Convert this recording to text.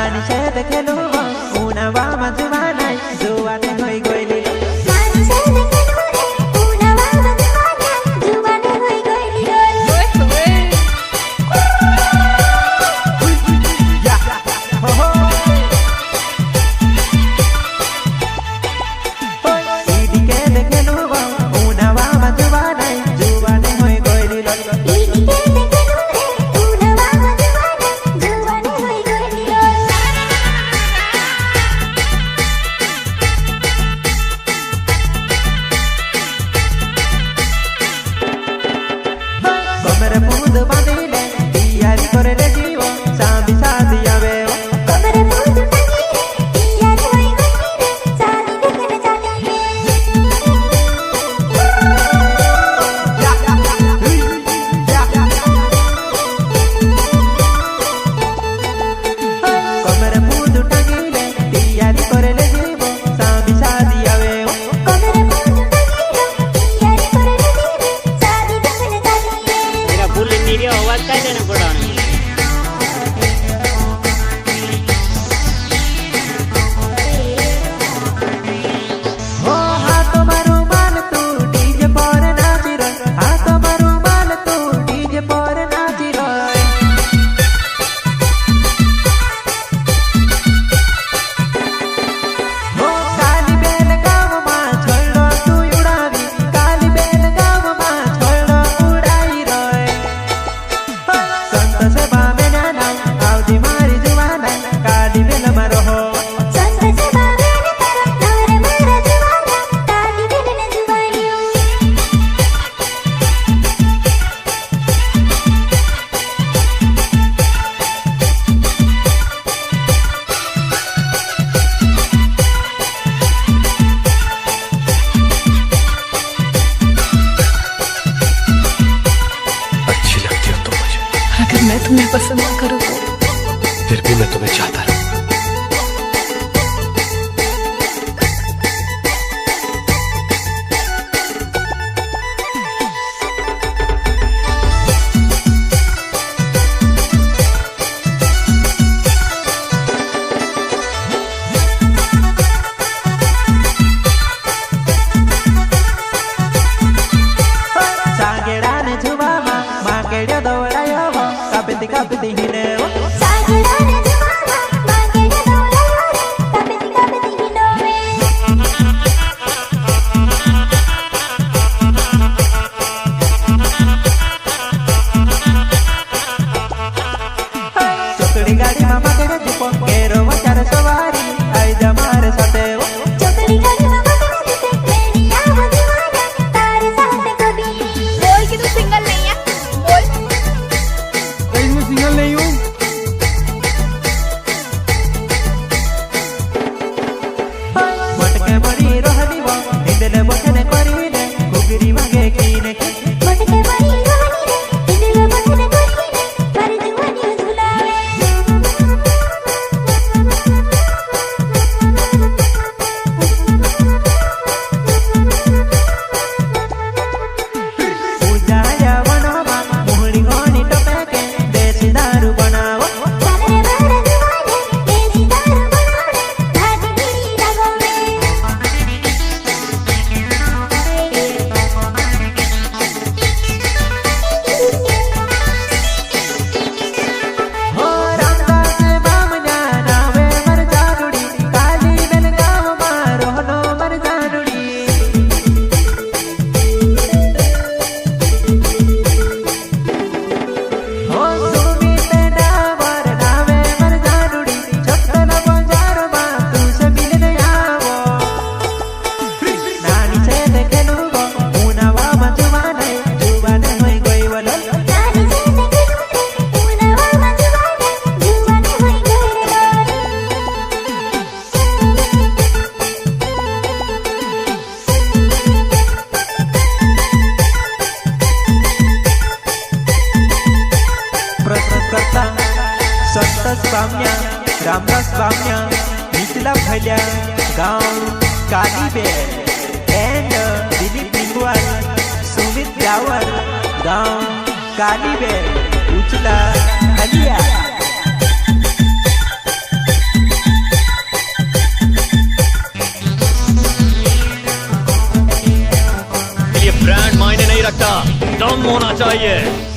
નાની છે દેખેલું ઉનાવા મજવા નહીં જોવાને હોય ગયેલી मैं तुम्हें पसंद ना करूँ फिर भी मैं तुम्हें चाहता हूँ। Kapiti hinewa sagirane jumama magede dolare kapiti hinowe chokdi gadi mama kede jupo kero wachar sawari ai jamare satewa chokdi gadi mama kede jupo meri awa diwana तारे साथ कभी बोल कि तू सिंगल नहीं है बोल मैं सिंगल नहीं हूँ। मटके मरी रोहनी वो निंदले बचने करी ने कुगरी मांगे कीने मटके मरी रोहनी रे निंदले बचने करी ने मारी जुवानी झुलावे पूजाया वनवा मोहनी घोनी टपके देसी दारू बनाओ सारे बारे जुवाने देसी दारू बनावे घाटी गिरी लगोवे हो रामदास बामना नावे मर जानुड़ी काली बेल गाव मारो नो मर जानुड़ी हो सुमिते डावर नावे मर जानुड़ी छत्तन बंजार मा तू से मिलने आवो नानी से देखेलू गो उनावा मजवाने जुवाने होई गई वलो नानी से देखे उनावा मजवाने जुवाने होई गई प्रस्तुतकर्ता संतोष बामण्या रामदास बामण्या मिथिला भैल्या गांव कालीबेल एंड दिलीप लिंगवाल सुमित रावल गांव कालीबेल उचला हलिया होना चाहिए।